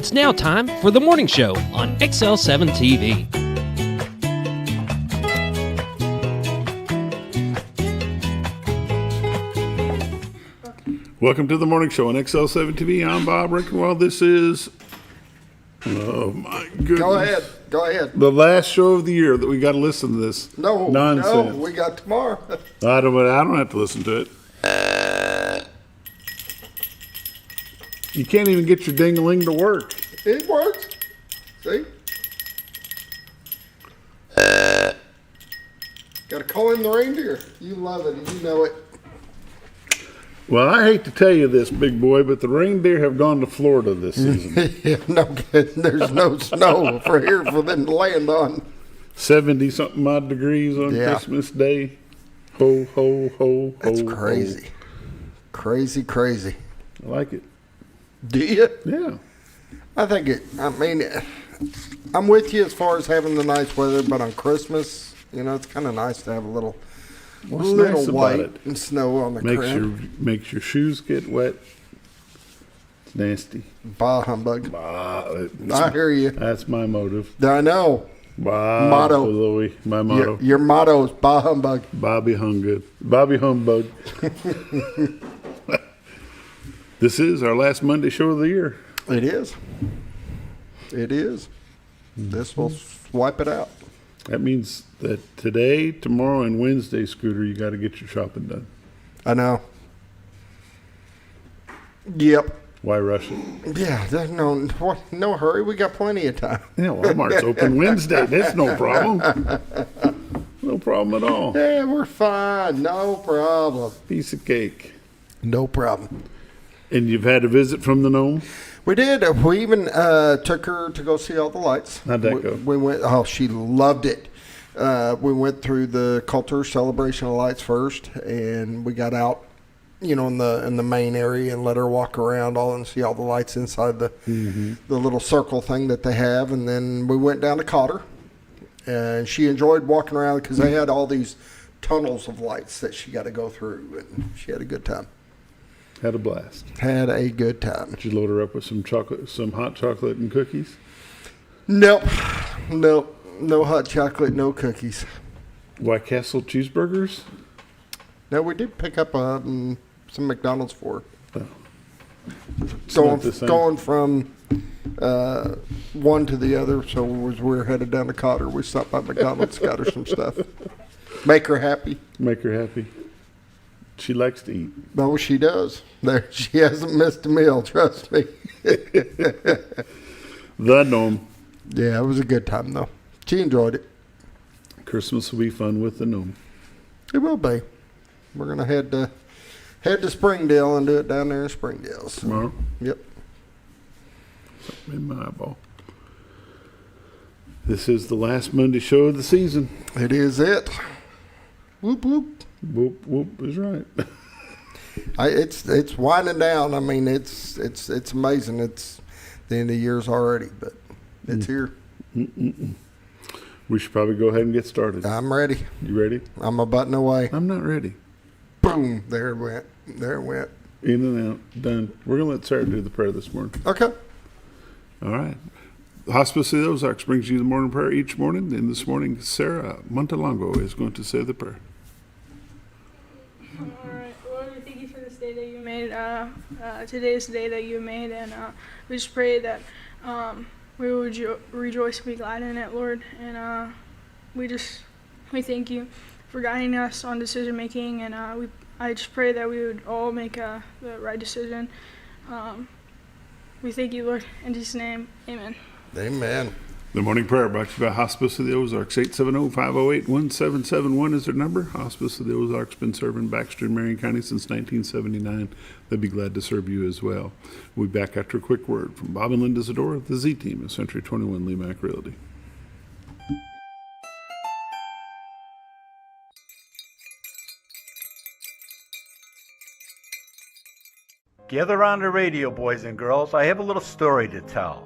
It's now time for the morning show on XL7-TV. Welcome to the morning show on XL7-TV. I'm Bob Recktenwald. This is, oh my goodness. Go ahead. The last show of the year that we got to listen to this nonsense. No, we got tomorrow. I don't have to listen to it. You can't even get your ding-a-ling to work. It works. See? Got to call in the reindeer. You love it, and you know it. Well, I hate to tell you this, big boy, but the reindeer have gone to Florida this season. Yeah, no kidding. There's no snow for here for them to land on. 70-something odd degrees on Christmas Day. Ho, ho, ho, ho. That's crazy. Ho. Crazy. I like it. Do you? Yeah. I'm with you as far as having the nice weather, but on Christmas, it's kind of nice to have a little nice white and snow on the ground. Makes your shoes get wet. It's nasty. Bah humbug. I hear you. That's my motive. I know. Motto. Louie, my motto. Your motto is bah humbug. Bobby Humbug. This is our last Monday show of the year. It is. This will wipe it out. That means that today, tomorrow, and Wednesday, Scooter, you got to get your shopping done. I know. Yep. Why rush it? Yeah, there's no hurry. We got plenty of time. Yeah, Walmart's open Wednesday. That's no problem. No problem at all. Yeah, we're fine. No problem. Piece of cake. No problem. And you've had a visit from the gnome? We did. We even took her to go see all the lights. How'd that go? We went. Oh, she loved it. We went through the Coulter celebration of lights first, and we got out, in the main area and let her walk around and see all the lights inside the little circle thing that they have. And then we went down to Cotter, and she enjoyed walking around because they had all these tunnels of lights that she got to go through, and she had a good time. Had a blast. Had a good time. Did you load her up with some hot chocolate and cookies? Nope. No hot chocolate, no cookies. White Castle cheeseburgers? No, we did pick up some McDonald's for her. Oh. Going from one to the other, so as we were headed down to Cotter, we stopped by McDonald's, got her some stuff. Make her happy. She likes to eat. No, she does. She hasn't missed a meal, trust me. The gnome. Yeah, it was a good time, though. She enjoyed it. Christmas will be fun with the gnome. It will be. We're going to head to Springdale and do it down there in Springdale. So. Tomorrow? Yep. Something in my eyeball. This is the last Monday show of the season. It is it. Whoop, whoop. Whoop, whoop is right. It's winding down. I mean, it's amazing. It's the end of the year's already, but it's here. We should probably go ahead and get started. I'm ready. You ready? I'm a button away. I'm not ready. Boom. There it went. In and out. Done. We're going to let Sarah do the prayer this morning. Okay. All right. The Hospice of the Ozarks brings you the morning prayer each morning. And this morning, Sarah Montalongo is going to say the prayer. All right, Lord, we thank you for this day that you made. Today is the day that you made, and we just pray that we will rejoice and be glad in it, Lord. And we thank you for guiding us on decision making, and I just pray that we would all make the right decision. We thank you, Lord, in Jesus' name, amen. Amen. The morning prayer brought to you by Hospice of the Ozarks. 870-508-1771 is their number. Hospice of the Ozarks been serving Baxter and Marion County since 1979. They'd be glad to serve you as well. We'll be back after a quick word from Bob and Linda Zadora, the Z-Team of Century 21 Lemac Realty. Gather around the radio, boys and girls. I have a little story to tell.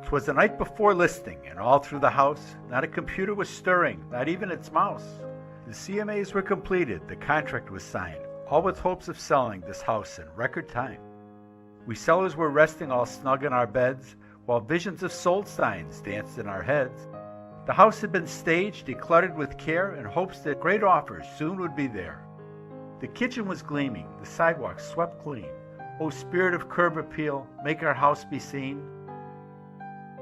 'Twas the night before listing, and all through the house, not a computer was stirring, not even its mouse. The CMAs were completed, the contract was signed, all with hopes of selling this house in record time. We sellers were resting all snug in our beds, while visions of sold signs danced in our heads. The house had been staged, decluttered with care, in hopes that great offers soon would be there. The kitchen was gleaming, the sidewalks swept clean. O spirit of curb appeal, make our house be seen.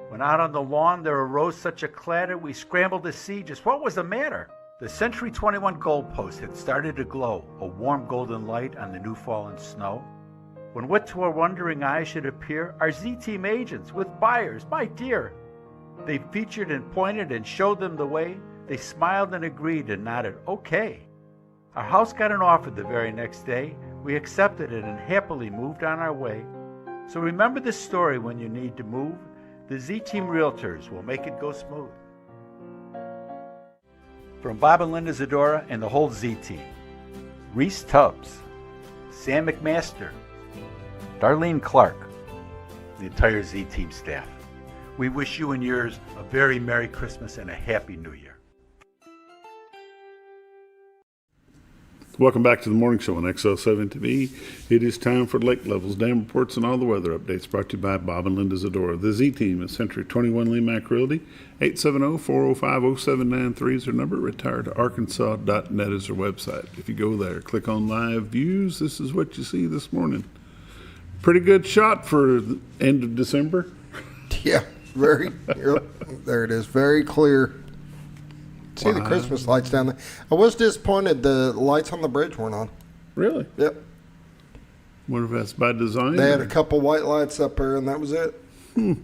When out on the lawn there arose such a clatter, we scrambled to see just what was the matter. The Century 21 goalpost had started to glow, a warm golden light on the new fallen snow. When what to our wondering eyes should appear, our Z-Team agents with buyers, my dear. They featured and pointed and showed them the way. They smiled and agreed and nodded, okay. Our house got an offer the very next day. We accepted it and happily moved on our way. So remember this story when you need to move. The Z-Team Realtors will make it go smooth. From Bob and Linda Zadora and the whole Z-Team, Reese Tubbs, Sam McMaster, Darlene Clark, the entire Z-Team staff, we wish you and yours a very Merry Christmas and a Happy New Year. Welcome back to the morning show on XL7-TV. It is time for lake levels, dam reports, and all the weather updates brought to you by Bob and Linda Zadora. The Z-Team at Century 21 Lemac Realty. 870-405-0793 is their number. Retiredtoarkansas.net is their website. If you go there, click on live views. This is what you see this morning. Pretty good shot for the end of December. Yeah, very. Yep, there it is, very clear. See the Christmas lights down there. I was disappointed the lights on the bridge weren't on. Really? Yep. Wonder if that's by design? They had a couple white lights up there, and that was it. I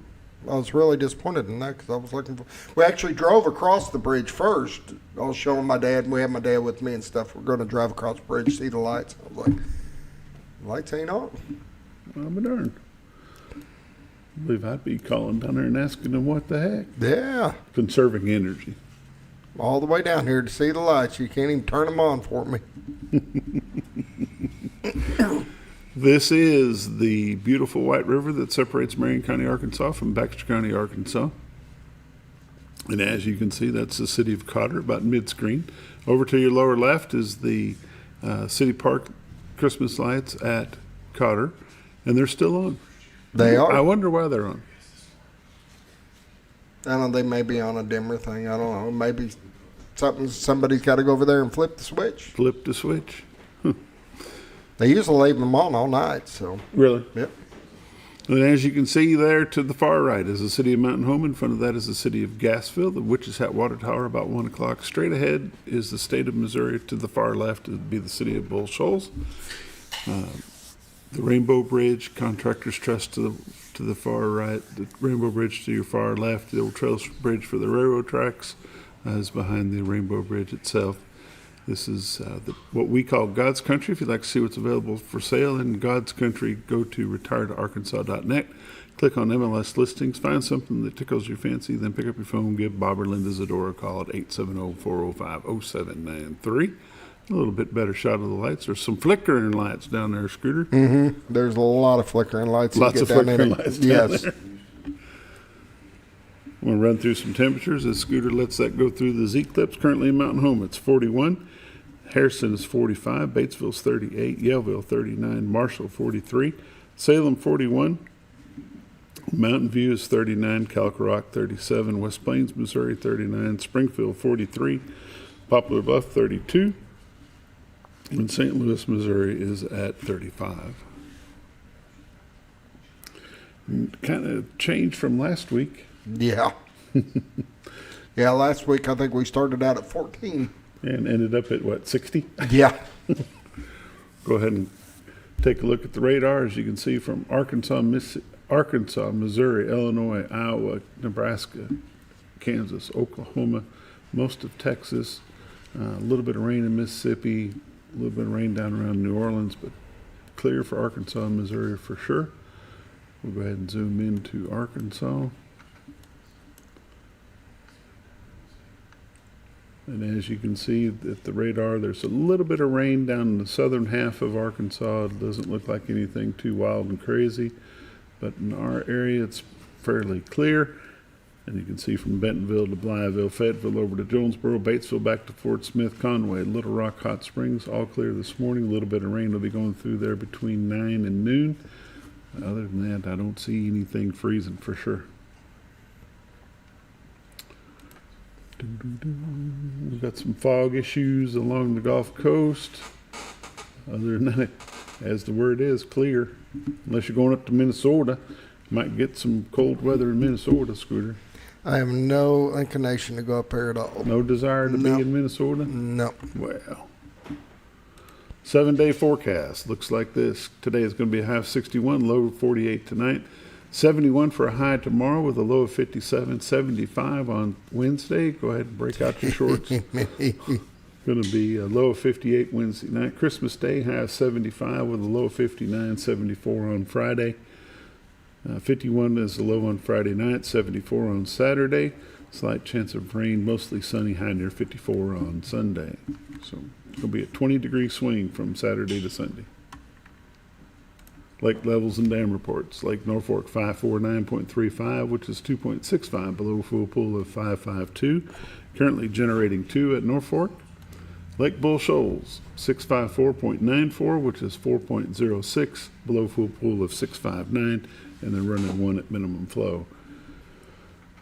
was really disappointed in that because I was looking for. We actually drove across the bridge first. I was showing my dad, and we had my dad with me and stuff. We're going to drive across the bridge, see the lights. I was like, lights ain't on. I'll be darned. I believe I'd be calling down there and asking them what the heck. Yeah. Conserving energy. All the way down here to see the lights. You can't even turn them on for me. This is the beautiful White River that separates Marion County, Arkansas from Baxter County, Arkansas. And as you can see, that's the city of Cotter, about mid-screen. Over to your lower left is the City Park Christmas lights at Cotter, and they're still on. They are. I wonder why they're on. I don't know, they may be on a dimmer thing. I don't know. Maybe somebody's got to go over there and flip the switch. Flip the switch. They usually leave them on all night, so. Really? Yep. And as you can see there to the far right is the city of Mountain Home. In front of that is the city of Gassville, the Witches Hat Water Tower about 1 o'clock. Straight ahead is the state of Missouri. To the far left would be the city of Bull Shoals. The Rainbow Bridge, Contractors Trust to the far right, the Rainbow Bridge to your far left, the Old Trails Bridge for the railroad tracks is behind the Rainbow Bridge itself. This is what we call God's Country. If you'd like to see what's available for sale in God's Country, go to retiredtoarkansas.net, click on MLS listings, find something that tickles your fancy, then pick up your phone, give Bob or Linda Zadora a call at 870-405-0793. A little bit better shot of the lights. There's some flickering lights down there, Scooter. Mm-hmm. There's a lot of flickering lights. Lots of flickering lights down yes. there. I'm going to run through some temperatures as Scooter lets that go through the Z-Clips. Currently in Mountain Home, it's 41. Harrison is 45. Batesville's 38. Yellville 39. Marshall 43. Salem 41. Mountain View is 39. Calico Rock 37. West Plains, Missouri 39. Springfield 43. Poplar Bluff 32. And St. Louis, Missouri is at 35. Kind of changed from last week. Yeah. Yeah, last week I think we started out at 14. And ended up at, what, 60? Yeah. Go ahead and take a look at the radar. As you can see, from Arkansas, Missouri, Illinois, Iowa, Nebraska, Kansas, Oklahoma, most of Texas, a little bit of rain in Mississippi, a little bit of rain down around New Orleans, but clear for Arkansas and Missouri for sure. We'll go ahead and zoom into Arkansas. And as you can see at the radar, there's a little bit of rain down in the southern half of Arkansas. It doesn't look like anything too wild and crazy, but in our area it's fairly clear. And you can see from Bentonville to Blytheville, Fayetteville over to Jonesboro, Batesville back to Fort Smith, Conway, Little Rock, Hot Springs, all clear this morning. A little bit of rain will be going through there between 9 and noon. Other than that, I don't see anything freezing for sure. We've got some fog issues along the Gulf Coast. Other than that, as the word is, clear. Unless you're going up to Minnesota, you might get some cold weather in Minnesota, Scooter. I have no inclination to go up there at all. No desire to be in Minnesota? No. Well, 7-day forecast looks like this. Today is going to be a high of 61, low of 48 tonight. 71 for a high tomorrow with a low of 57, 75 on Wednesday. Go ahead and break out your shorts. Going to be a low of 58 Wednesday night. Christmas Day, high of 75 with a low of 59, 74 on Friday. 51 is the low on Friday night, 74 on Saturday. Slight chance of rain, mostly sunny, high near 54 on Sunday. So it's going to be a 20-degree swing from Saturday to Sunday. Lake levels and dam reports. Lake Norfolk 549.35, which is 2.65 below full pool of 552. Currently generating 2 at Norfolk. Lake Bull Shoals 654.94, which is 4.06 below full pool of 659, and they're running 1 at minimum flow.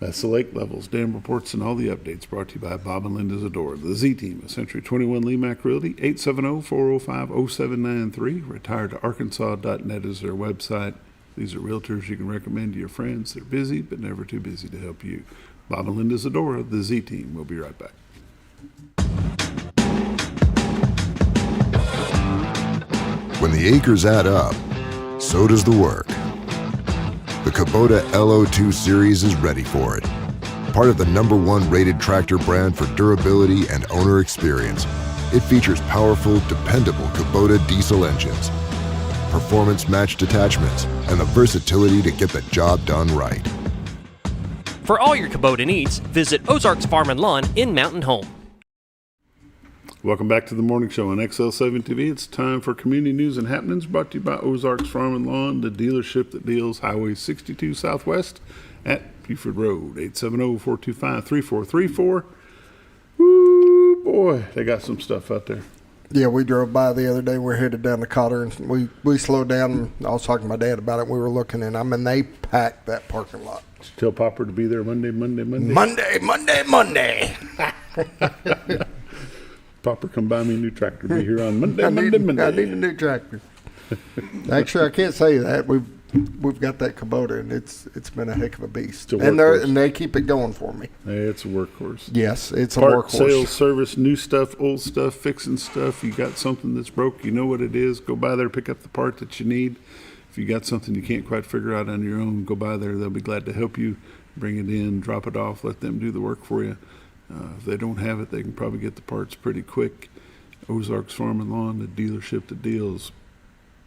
That's the lake levels, dam reports, and all the updates brought to you by Bob and Linda Zador, the Z Team of Century 21 Lee Mack Realty. 870-405-0793. Retiredtoarkansas.net is their website. These are realtors you can recommend to your friends. They're busy, but never too busy to help you. Bob and Linda Zador, the Z Team. We'll be right back. When the acres add up, so does the work. The Kubota LO2 Series is ready for it. Part of the #1 rated tractor brand for durability and owner experience, it features powerful, dependable Kubota diesel engines, performance-matched attachments, and the versatility to get the job done right. For all your Kubota needs, visit Ozarks Farm and Lawn in Mountain Home. Welcome back to the morning show on XL7-TV. It's time for community news and happenings brought to you by Ozarks Farm and Lawn, the dealership that deals Highway 62 Southwest at Buford Road. 870-425-3434. Woo, boy, they got some stuff out there. Yeah, we drove by the other day. We're headed down to Cotter, and we slowed down. And I was talking to my dad about it. We were looking, and they packed that parking lot. Tell Popper to be there Monday. Popper, come buy me a new tractor. Be here on Monday. I need a new tractor. Actually, I can't say that. We've got that Kubota, and it's been a heck of a beast. And they keep it going for me. Hey, it's a workhorse. Yes, it's a Part, workhorse. Sales, service, new stuff, old stuff, fixing stuff. You got something that's broke, you know what it is. Go by there, pick up the part that you need. If you got something you can't quite figure out on your own, go by there. They'll be glad to help you. Bring it in, drop it off, let them do the work for you. If they don't have it, they can probably get the parts pretty quick. Ozarks Farm and Lawn, the dealership that deals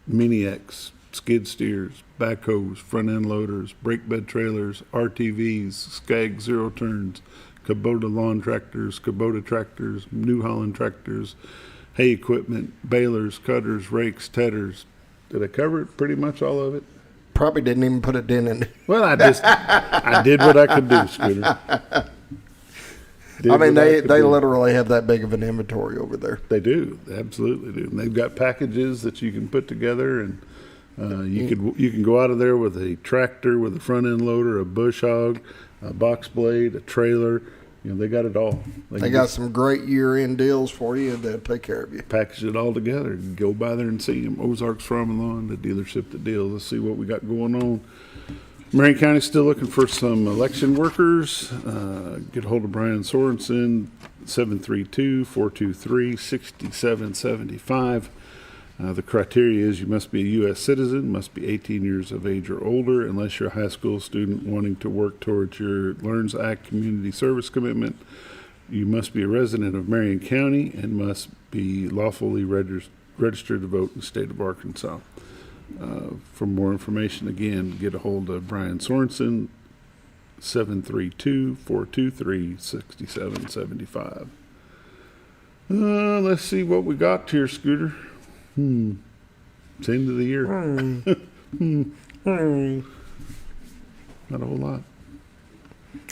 Mini-X, skid steers, backhoes, front end loaders, brake bed trailers, RTVs, Skag zero turns, Kubota lawn tractors, Kubota tractors, New Holland tractors, hay equipment, balers, cutters, rakes, tedders. Did I cover it? Pretty much all of it? Probably didn't even put a dent in it. Well, I did what I could do, Scooter. They literally have that big of an inventory over there. They do. They absolutely do. And they've got packages that you can put together, and you can go out of there with a tractor, with a front end loader, a bush hog, a box blade, a trailer. They got it all. They got some great year-end deals for you. They'll take care of you. Package it all together. And go by there and see them. Ozarks Farm and Lawn, the dealership that deals. Let's see what we got going on. Marion County still looking for some election workers. Get a hold of Brian Sorensen, 732-423-6775. The criteria is you must be a U.S. citizen, must be 18 years of age or older, unless you're a high school student wanting to work towards your LEARNS Act community service commitment. You must be a resident of Marion County and must be lawfully registered to vote in the state of Arkansas. For more information, again, get a hold of Brian Sorensen, 732-423-6775. Let's see what we got here, Scooter. It's the end of the year. Not a whole lot.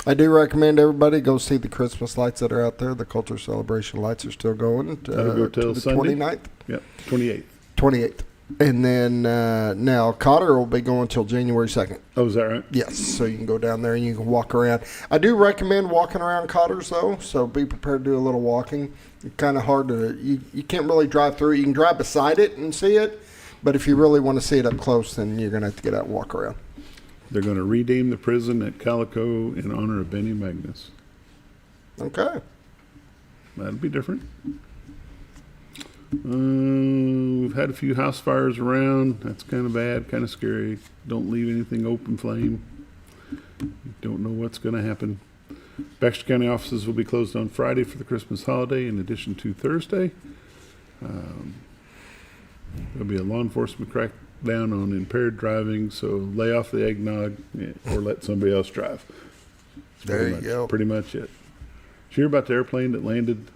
I do recommend everybody go see the Christmas lights that are out there. The Culture Celebration lights are still going. That'll go till the Sunday? 29th. Yep, 28th. 28th. And then now Cotter will be going till January 2nd. Oh, is that right? Yes, so you can go down there and you can walk around. I do recommend walking around Cotters, though, so be prepared to do a little walking. It's kind of hard to, you can't really drive through it. You can drive beside it and see it, but if you really want to see it up close, then you're going to have to get out and walk around. They're going to redeem the prison at Calico in honor of Benny Magnus. Okay. That'll be different. We've had a few house fires around. That's kind of bad, kind of scary. Don't leave anything open flame. You don't know what's going to happen. Baxter County offices will be closed on Friday for the Christmas holiday in addition to Thursday. There'll be a law enforcement crackdown on impaired driving, so lay off the eggnog or let somebody else drive. There you go. Pretty much it. Did you hear about the airplane that landed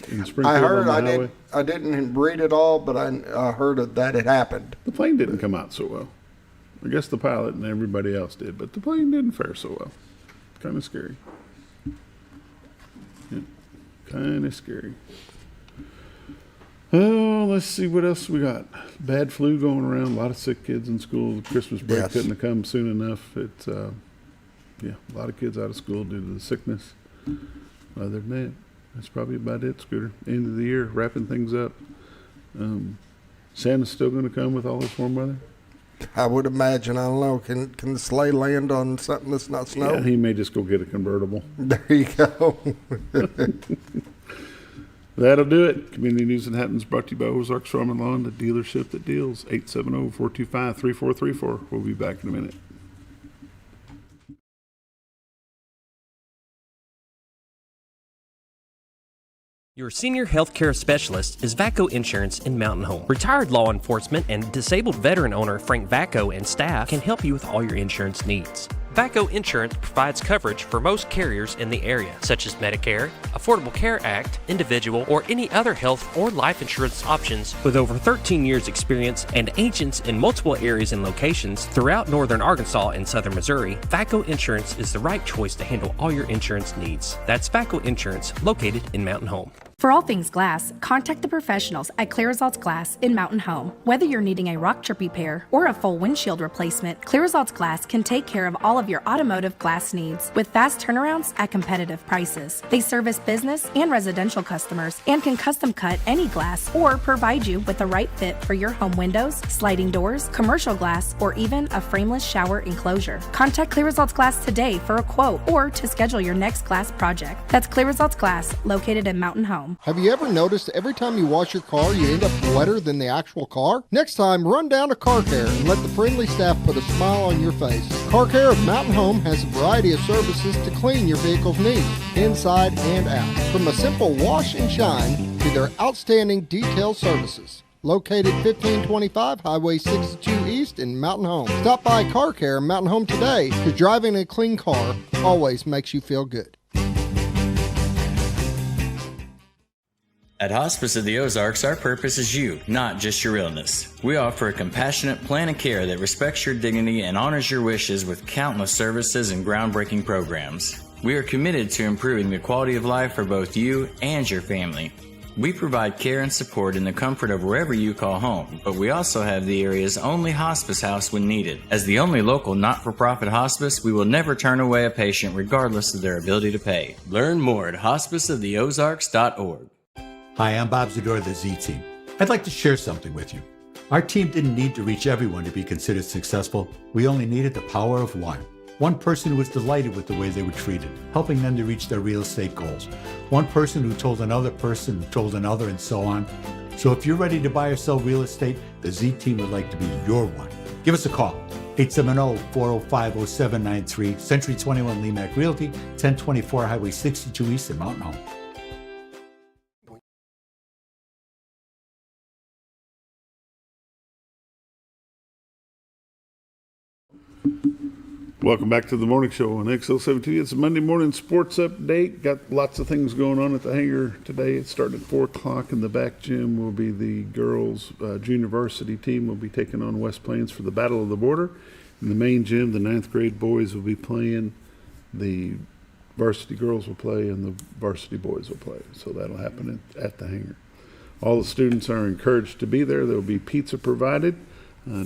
in Springfield I heard, on the highway? I didn't read it all, but I heard that it happened. The plane didn't come out so well. I guess the pilot and everybody else did, but the plane didn't fare so well. Kind of scary. Yeah, kind of scary. Oh, let's see what else we got. Bad flu going around. A lot of sick kids in school. The Christmas break Yes. couldn't have come soon enough. It's yeah, a lot of kids out of school due to the sickness. Other than that, that's probably about it, Scooter. End of the year, wrapping things up. Santa's still going to come with all this warm weather? I would imagine. I don't know. Can the sleigh land on something that's not snow? Yeah, he may just go get a convertible. There you go. That'll do it. Community News and Happenings brought to you by Ozarks Farm and Lawn, the dealership that deals. 870-425-3434. We'll be back in a minute. Your senior healthcare specialist is VACO Insurance in Mountain Home. Retired law enforcement and disabled veteran owner Frank VACO and staff can help you with all your insurance needs. VACO Insurance provides coverage for most carriers in the area, such as Medicare, Affordable Care Act, individual, or any other health or life insurance options. With over 13 years experience and agents in multiple areas and locations throughout northern Arkansas and southern Missouri, VACO Insurance is the right choice to handle all your insurance needs. That's VACO Insurance, located in Mountain Home. For all things glass, contact the professionals at Clear Results Glass in Mountain Home. Whether you're needing a rock chip repair or a full windshield replacement, Clear Results Glass can take care of all of your automotive glass needs with fast turnarounds at competitive prices. They service business and residential customers and can custom cut any glass or provide you with the right fit for your home windows, sliding doors, commercial glass, or even a frameless shower enclosure. Contact Clear Results Glass today for a quote or to schedule your next glass project. That's Clear Results Glass, located in Mountain Home. Have you ever noticed every time you wash your car, you end up wetter than the actual car? Next time, run down to Car Care and let the friendly staff put a smile on your face. Car Care of Mountain Home has a variety of services to clean your vehicle's needs, inside and out. From a simple wash and shine to their outstanding detail services. Located 1525 Highway 62 East in Mountain Home. Stop by Car Care Mountain Home today, because driving a clean car always makes you feel good. At Hospice of the Ozarks, our purpose is you, not just your illness. We offer a compassionate plan of care that respects your dignity and honors your wishes with countless services and groundbreaking programs. We are committed to improving the quality of life for both you and your family. We provide care and support in the comfort of wherever you call home, but we also have the area's only hospice house when needed. As the only local not-for-profit hospice, we will never turn away a patient regardless of their ability to pay. Learn more at hospiceoftheozarks.org. Hi, I'm Bob Zador of the Z Team. I'd like to share something with you. Our team didn't need to reach everyone to be considered successful. We only needed the power of one. One person who was delighted with the way they were treated, helping them to reach their real estate goals. One person who told another person who told another, and so on. So if you're ready to buy or sell real estate, the Z Team would like to be your one. Give us a call. 870-405-0793, Century 21 Lemac Realty, 1024 Highway 62 East in Mountain Home. Welcome back to the morning show on XL7-TV. It's a Monday morning sports update. Got lots of things going on at the hangar today. It started at 4 o'clock in the back gym. Will be the girls' junior varsity team will be taking on West Plains for the Battle of the Border. In the main gym, the 9th grade boys will be playing. The varsity girls will play, and the varsity boys will play. So that'll happen at the hangar. All the students are encouraged to be there. There will be pizza provided.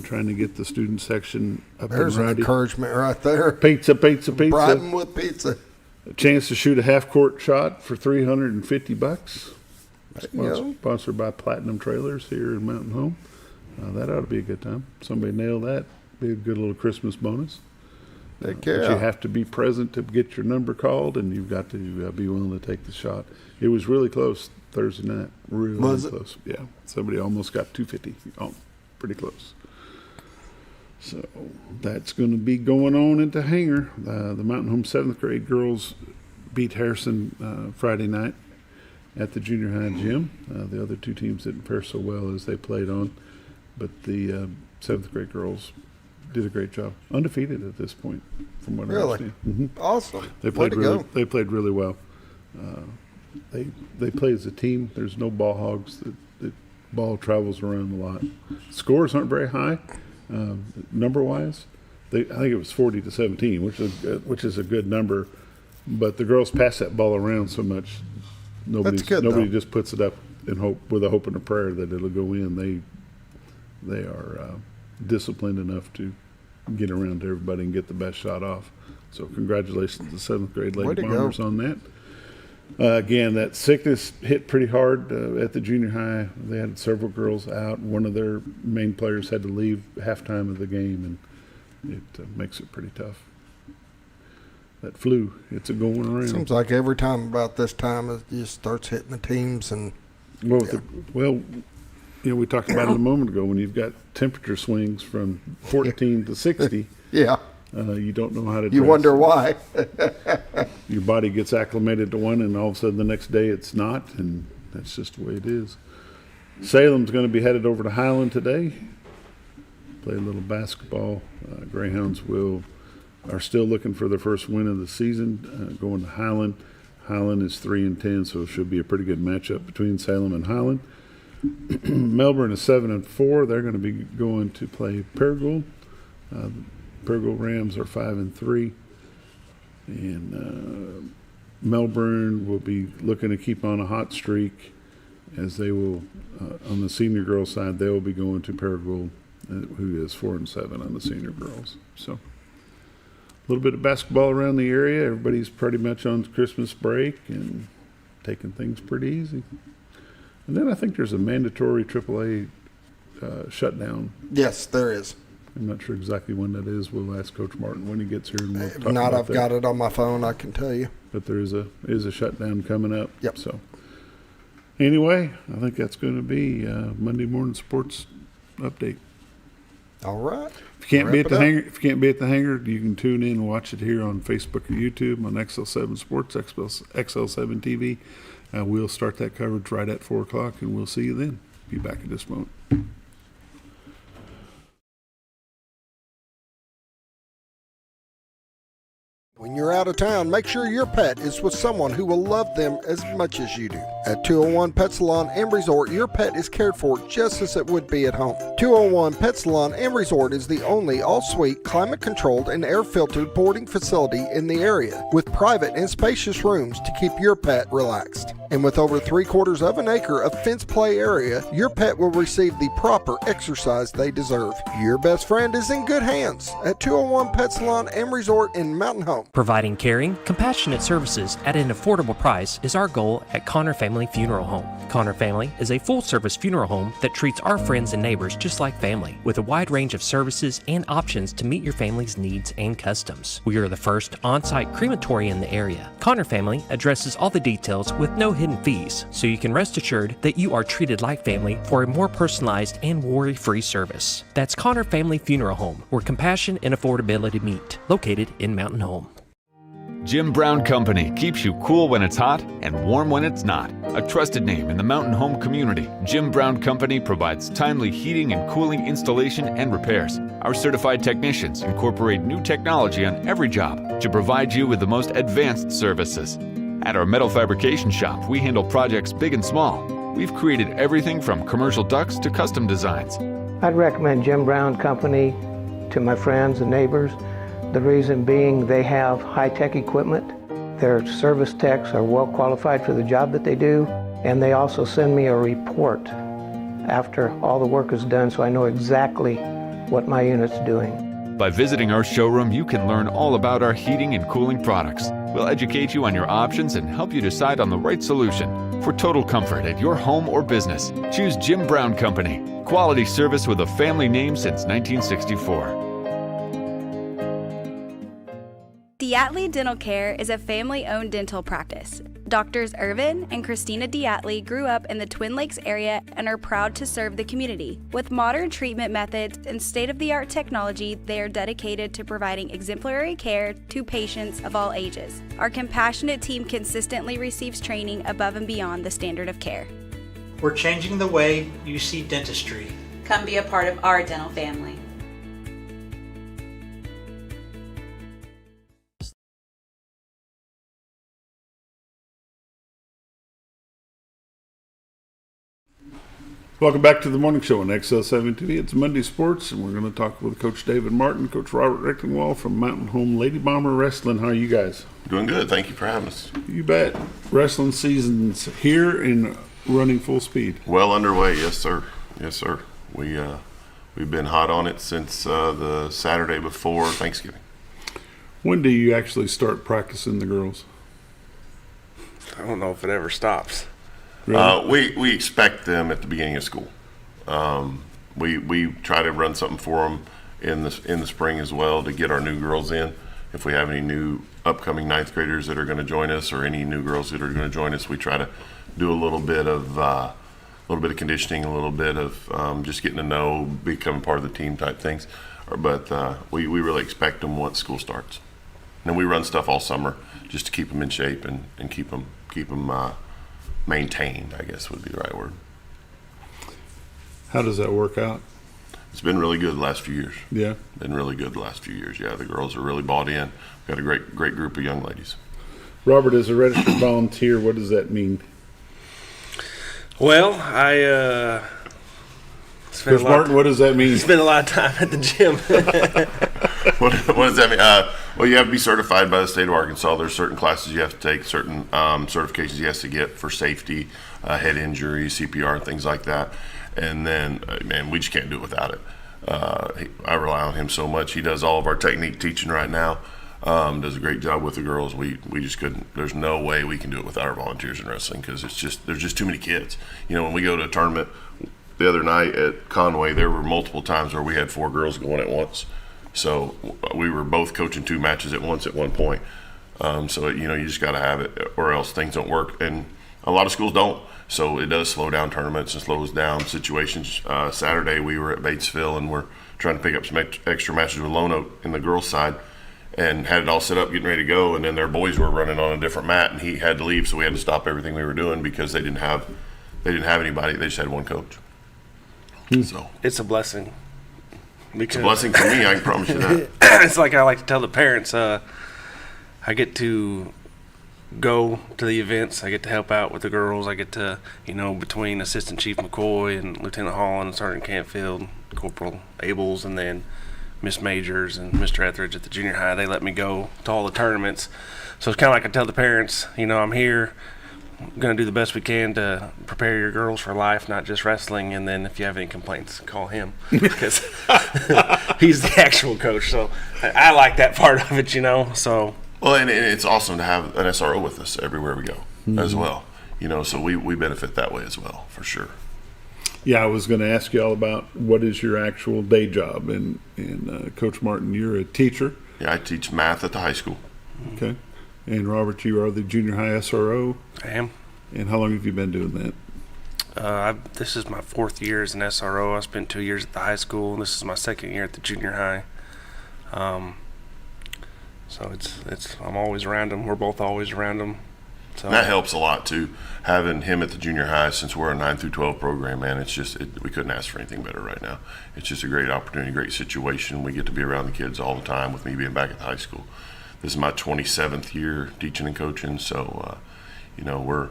trying to get the student section up There's and an ready. encouragement right there. Pizza. Brighton with pizza. A chance to shoot a half-court shot for $350. There you go. Sponsored by Platinum Trailers here in Mountain Home. That ought to be a good time. Somebody nail that. Be a good little Christmas bonus. Heck But you yeah. have to be present to get your number called, and you've got to be willing to take the shot. It was really close Thursday night. Really Was it? close. Yeah. Somebody almost got 250. Oh, pretty close. So that's going to be going on into Hanger. The Mountain Home 7th grade girls beat Harrison Friday night at the junior high gym. The other two teams didn't fare so well as they played on, but the 7th grade girls did a great job. Undefeated at this point, from what I Really? understand. Mhm. Awesome. They Way played to really. go. They played really well. They play as a team. There's no ball hogs. The ball travels around a lot. Scores aren't very high, number wise. I think it was 40-17, which is a good number. But the girls pass that ball around so much. Nobody though. just puts it up in hope with a hope and a prayer that it'll go in. They are disciplined enough to get around to everybody and get the best shot off. So congratulations to the 7th grade Way Lady to Bombers go. on that. Again, that sickness hit pretty hard at the junior high. They had several girls out. One of their main players had to leave halftime of the game, and it makes it pretty tough. That flu, it's a going around. Seems like every time about this time it just starts hitting the teams and Well, we talked about it a moment ago. When you've got temperature swings from 14 to 60, yeah, you don't know how to. you dress. wonder why. Your body gets acclimated to one, and all of a sudden the next day it's not, and that's just the way it is. Salem's going to be headed over to Highland today. Play a little basketball. Greyhounds are still looking for their first win of the season, going to Highland. Highland is 3-10, so it should be a pretty good matchup between Salem and Highland. Melbourne is 7-4. They're going to be going to play Paragould. Paragould Rams are 5-3, and Melbourne will be looking to keep on a hot streak, as they will on the senior girls side. They will be going to Paragould, who is 4-7 on the senior girls. So a little bit of basketball around the area. Everybody's pretty much on Christmas break and taking things pretty easy. And then I think there's a mandatory AAA shutdown. Yes, there is. I'm not sure exactly when that is. We'll ask Coach Martin when he gets here. And we'll If talk not, about I've that. got it on my phone. I can tell you. But there is a shutdown coming up. Yep. So anyway, I think that's going to be Monday morning sports update. All right. If you can't be Wrap at the it up. hangar, if you can't be at the hangar, you can tune in and watch it here on Facebook or YouTube on XL7 Sports, XL7-TV. We'll start that coverage right at 4 o'clock, and we'll see you then. Be back at this moment. When you're out of town, make sure your pet is with someone who will love them as much as you do. At 201 Pet Salon and Resort, your pet is cared for just as it would be at home. 201 Pet Salon and Resort is the only all-suite, climate-controlled, and air-filtered boarding facility in the area, with private and spacious rooms to keep your pet relaxed. And with over 3/4 of an acre of fenced play area, your pet will receive the proper exercise they deserve. Your best friend is in good hands at 201 Pet Salon and Resort in Mountain Home. Providing caring, compassionate services at an affordable price is our goal at Connor Family Funeral Home. Connor Family is a full-service funeral home that treats our friends and neighbors just like family, with a wide range of services and options to meet your family's needs and customs. We are the first on-site crematory in the area. Connor Family addresses all the details with no hidden fees, so you can rest assured that you are treated like family for a more personalized and worry-free service. That's Connor Family Funeral Home, where compassion and affordability meet, located in Mountain Home. Jim Brown Company keeps you cool when it's hot and warm when it's not. A trusted name in the mountain home community, Jim Brown Company provides timely heating and cooling installation and repairs. Our certified technicians incorporate new technology on every job to provide you with the most advanced services. At our metal fabrication shop, we handle projects big and small. We've created everything from commercial ducts to custom designs. I'd recommend Jim Brown Company to my friends and neighbors. The reason being they have high-tech equipment. Their service techs are well qualified for the job that they do, and they also send me a report after all the work is done, so I know exactly what my unit's doing. By visiting our showroom, you can learn all about our heating and cooling products. We'll educate you on your options and help you decide on the right solution. For total comfort at your home or business, choose Jim Brown Company. Quality service with a family name since 1964. Diatley Dental Care is a family-owned dental practice. Doctors Irvin and Christina Diatley grew up in the Twin Lakes area and are proud to serve the community. With modern treatment methods and state-of-the-art technology, they are dedicated to providing exemplary care to patients of all ages. Our compassionate team consistently receives training above and beyond the standard of care. We're changing the way you see dentistry. Come be a part of our dental family. Welcome back to the morning show on XL7-TV. It's Monday Sports, and we're going to talk with Coach David Martin, Coach Robert Recktenwald from Mountain Home Lady Bomber Wrestling. How are you guys? Doing good. Thank you for having us. You bet. Wrestling season's here and running full speed. Well underway, yes, sir. Yes, sir. We've been hot on it since the Saturday before Thanksgiving. When do you actually start practicing the girls? I don't know if it ever stops. Really? We expect them at the beginning of school. We try to run something for them in the spring as well to get our new girls in. If we have any new upcoming ninth graders that are going to join us, or any new girls that are going to join us, we try to do a little bit of conditioning, a little bit of just getting to know, becoming part of the team type things. But we really expect them once school starts. And we run stuff all summer just to keep them in shape and keep them maintained, I guess would be the right word. How does that work out? It's been really good the last few years. Yeah. Been really good the last few years. Yeah, the girls are really bought in. We've got a great group of young ladies. Robert, as a registered volunteer, what does that mean? Well, Coach Martin, what does that mean? Spend a lot of time at the gym. What does that mean? Well, you have to be certified by the state of Arkansas. There's certain classes you have to take, certain certifications you have to get for safety, head injury, CPR, and things like that. And then, man, we just can't do it without it. I rely on him so much. He does all of our technique teaching right now. Does a great job with the girls. We just couldn't. There's no way we can do it without our volunteers in wrestling, because there's just too many kids. You know, when we go to a tournament the other night at Conway, there were multiple times where we had 4 girls going at once. So we were both coaching 2 matches at once at one point. So, you know, you just got to have it, or else things don't work. And a lot of schools don't. So it does slow down tournaments and slows down situations. Saturday we were at Batesville, and we're trying to pick up some extra matches with Lone Oak in the girls' side, and had it all set up, getting ready to go. And then their boys were running on a different mat, and he had to leave. So we had to stop everything we were doing because they didn't have anybody. They just had one coach. So it's a blessing. It's a blessing for me, I can promise you that. It's like I like to tell the parents, I get to go to the events. I get to help out with the girls. I get to, you know, between Assistant Chief McCoy and Lieutenant Holland and Sergeant Cantfield, Corporal Abels, and then Miss Majors and Mr. Etheridge at the junior high, they let me go to all the tournaments. So it's kind of like I tell the parents, you know, I'm here. I'm going to do the best we can to prepare your girls for life, not just wrestling. And then if you have any complaints, call him, because he's the actual coach. So I like that part of it, you know. So well, and it's awesome to have an SRO with us everywhere we go as well. You know, so we benefit that way as well, for sure. Yeah, I was going to ask you all about what is your actual day job. And Coach Martin, you're a teacher. Yeah, I teach math at the high school. Okay. And Robert, you are the junior high SRO. I am. And how long have you been doing that? This is my 4th year as an SRO. I spent 2 years at the high school, and this is my 2nd year at the junior high. So it's I'm always around them. We're both always around them. So that helps a lot too. Having him at the junior high, since we're a 9 through 12 program, man, it's just we couldn't ask for anything better right now. It's just a great opportunity, great situation. We get to be around the kids all the time, with me being back at the high school. This is my 27th year teaching and coaching, so you know,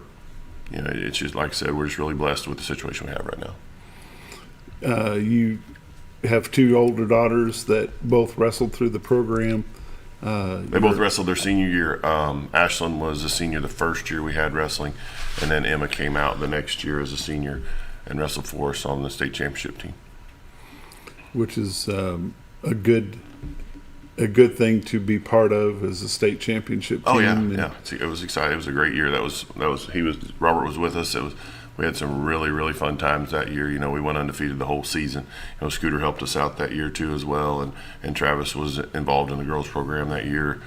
it's just like I said, we're just really blessed with the situation we have right now. You have 2 older daughters that both wrestled through the program. They both wrestled their senior year. Ashlyn was a senior the first year we had wrestling, and then Emma came out the next year as a senior and wrestled for us on the state championship team. which is a good thing to be part of as a state championship team. Oh yeah, And yeah. It was exciting. It was a great year. Robert was with us. We had some really, really fun times that year. You know, we went undefeated the whole season. You know, Scooter helped us out that year too as well, and Travis was involved in the girls program that year.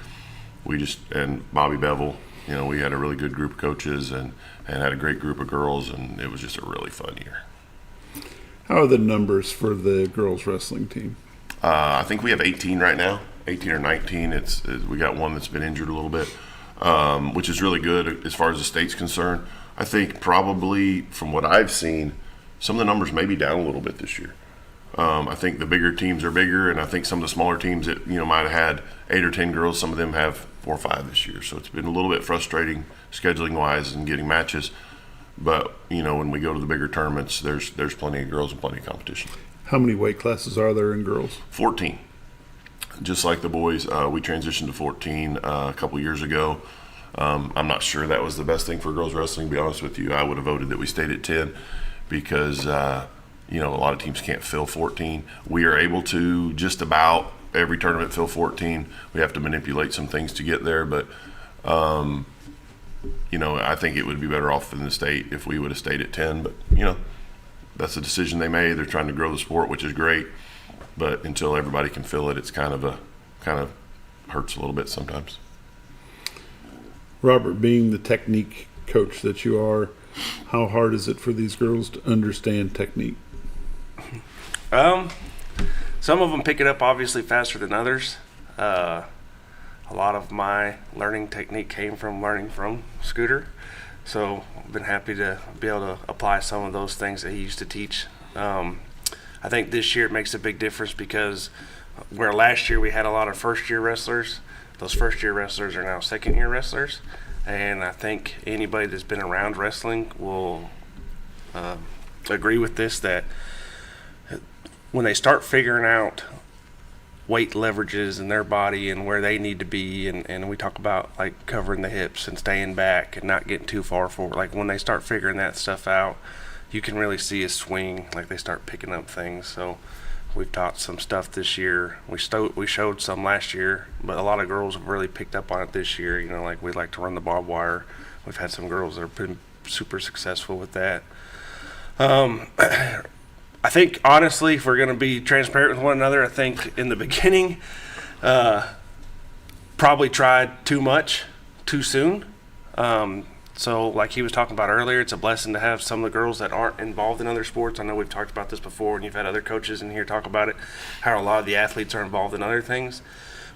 And Bobby Bevel, you know, we had a really good group of coaches and had a great group of girls, and it was just a really fun year. How are the numbers for the girls wrestling team? I think we have 18 right now, 18 or 19. We got one that's been injured a little bit, which is really good as far as the state's concerned. I think probably from what I've seen, some of the numbers may be down a little bit this year. I think the bigger teams are bigger, and I think some of the smaller teams that might have had 8 or 10 girls, some of them have 4 or 5 this year. So it's been a little bit frustrating scheduling wise and getting matches. But when we go to the bigger tournaments, there's plenty of girls and plenty of competition. How many weight classes are there in girls? 14. Just like the boys, we transitioned to 14 a couple years ago. I'm not sure that was the best thing for girls wrestling, to be honest with you. I would have voted that we stayed at 10 because, a lot of teams can't fill 14. We are able to just about every tournament fill 14. We have to manipulate some things to get there, but, I think it would be better off in the state if we would have stayed at 10. But, that's a decision they made. They're trying to grow the sport, which is great. But until everybody can fill it, it's kind of hurts a little bit sometimes. Robert, being the technique coach that you are, how hard is it for these girls to understand technique? Some of them pick it up obviously faster than others. A lot of my learning technique came from learning from Scooter. So I've been happy to be able to apply some of those things that he used to teach. I think this year it makes a big difference because where last year we had a lot of first-year wrestlers, those first-year wrestlers are now second-year wrestlers. And I think anybody that's been around wrestling will agree with this, that when they start figuring out weight leverages in their body and where they need to be, and we talk about like covering the hips and staying back and not getting too far forward, like when they start figuring that stuff out, you can really see a swing, like they start picking up things. So we've taught some stuff this year. We showed some last year, but a lot of girls have really picked up on it this year. Like we like to run the barbed wire. We've had some girls that have been super successful with that. I think, honestly, if we're going to be transparent with one another, I think in the beginning, probably tried too much too soon. So like he was talking about earlier, it's a blessing to have some of the girls that aren't involved in other sports. I know we've talked about this before, and you've had other coaches in here talk about it, how a lot of the athletes are involved in other things.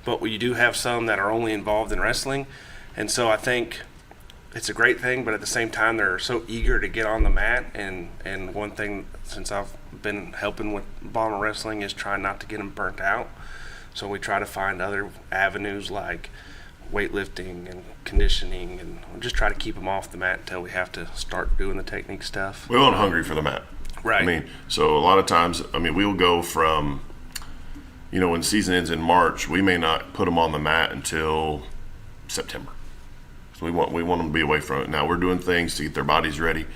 But you do have some that are only involved in wrestling. And so I think it's a great thing, but at the same time, they're so eager to get on the mat. And one thing, since I've been helping with bomber wrestling, is trying not to get them burnt out. So we try to find other avenues like weightlifting and conditioning, and we'll just try to keep them off the mat until we have to start doing the technique stuff. We want them hungry for the mat. Right. So a lot of times, we'll go from, when season ends in March, we may not put them on the mat until September. So we want them to be away from it. Now we're doing things to get their bodies ready,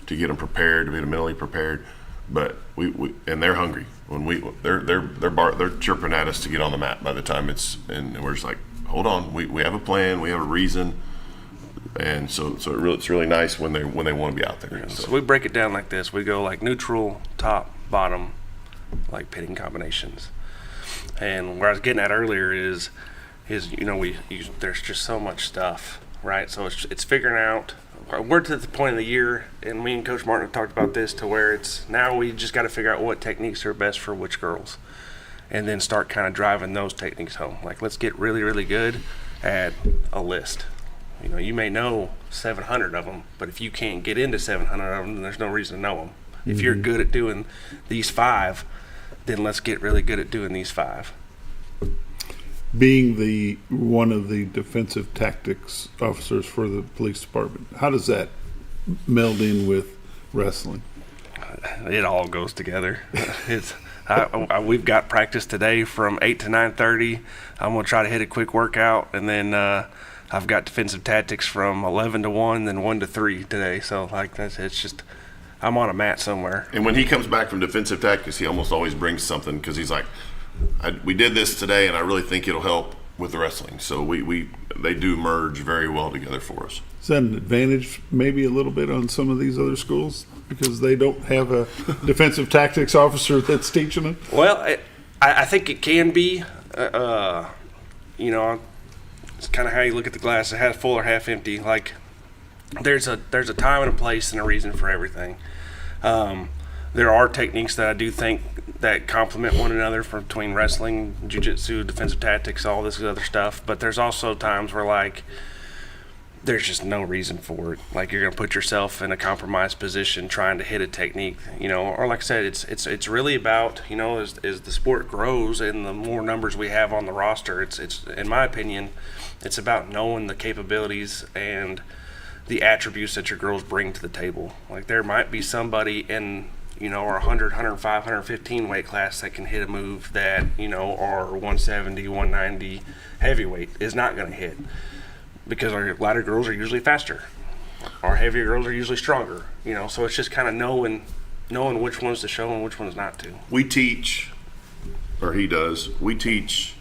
to get them prepared, to be mentally prepared. But and they're hungry. They're chirping at us to get on the mat by the time and we're just like, hold on, we have a plan, we have a reason, and so it's really nice when they want to be out there. Yeah, so we break it down like this. We go like neutral, top, bottom, like pitting combinations. And where I was getting at earlier is there's just so much stuff, right? So it's figuring out. We're to the point of the year, and me and Coach Martin have talked about this, to where it's now we just got to figure out what techniques are best for which girls, and then start kind of driving those techniques home. Like, let's get really, really good at a list. You may know 700 of them, but if you can't get into 700 of them, then there's no reason to know them. Mm-hmm. If you're good at doing these 5, then let's get really good at doing these 5. Being one of the defensive tactics officers for the police department, how does that meld in with wrestling? It all goes together. We've got practice today from 8 to 9:30. I'm going to try to hit a quick workout, and then I've got defensive tactics from 11 to 1, then 1 to 3 today. So it's just I'm on a mat somewhere. And when he comes back from defensive tactics, he almost always brings something because he's like, we did this today, and I really think it'll help with the wrestling. So they do merge very well together for us. Is that an advantage maybe a little bit on some of these other schools because they don't have a defensive tactics officer that's teaching them? Well, I think it can be. You know, it's kind of how you look at the glass, half full or half empty. Like there's a time and a place and a reason for everything. There are techniques that I do think that complement one another between wrestling, jiu-jitsu, defensive tactics, all this other stuff. But there's also times where like there's just no reason for it. Like you're gonna put yourself in a compromised position trying to hit a technique, you know. Or like I said, it's really about, you know, as the sport grows and the more numbers we have on the roster, it's in my opinion, it's about knowing the capabilities and the attributes that your girls bring to the table. Like there might be somebody in, you know, our 100, 105, 115 weight class that can hit a move that, you know, our 170, 190 heavyweight is not going to hit because our lighter girls are usually faster. Our heavier girls are usually stronger, you know, so it's just kind of knowing which ones to show and which ones not to. We teach, or he does, we teach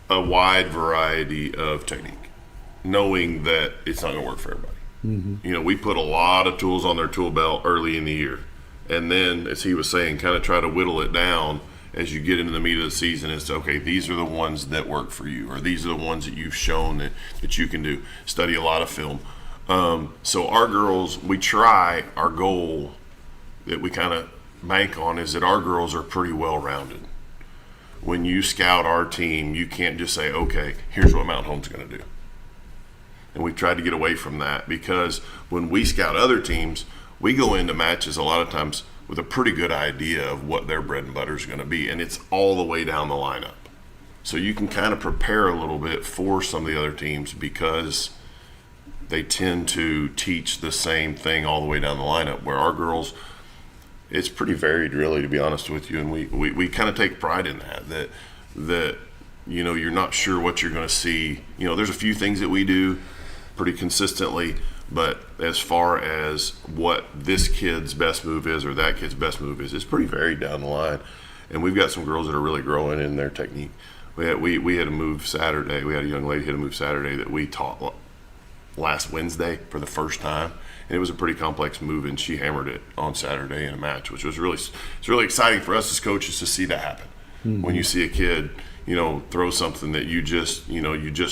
a wide variety of technique, knowing that it's not going to work for everybody. Mm-hmm. You know, we put a lot of tools on their tool belt early in the year. And then, as he was saying, kind of try to whittle it down as you get into the meat of the season as to, okay, these are the ones that work for you, or these are the ones that you've shown that you can do. Study a lot of film. So our girls, we try, our goal that we kind of bank on is that our girls are pretty well-rounded. When you scout our team, you can't just say, okay, here's what Mount Home's going to do. And we tried to get away from that because when we scout other teams, we go into matches a lot of times with a pretty good idea of what their bread and butter is going to be, and it's all the way down the lineup. So you can kind of prepare a little bit for some of the other teams because they tend to teach the same thing all the way down the lineup, where our girls, it's pretty varied really, to be honest with you, and we kind of take pride in that you know, you're not sure what you're going to see. You know, there's a few things that we do pretty consistently, but as far as what this kid's best move is or that kid's best move is, it's pretty varied down the line. And we've got some girls that are really growing in their technique. We had a move Saturday. We had a young lady hit a move Saturday that we taught last Wednesday for the first time. And it was a pretty complex move, and she hammered it on Saturday in a match, which was it's really exciting for us as coaches to see that happen. Mm-hmm. When you see a kid, you know, throw something that you just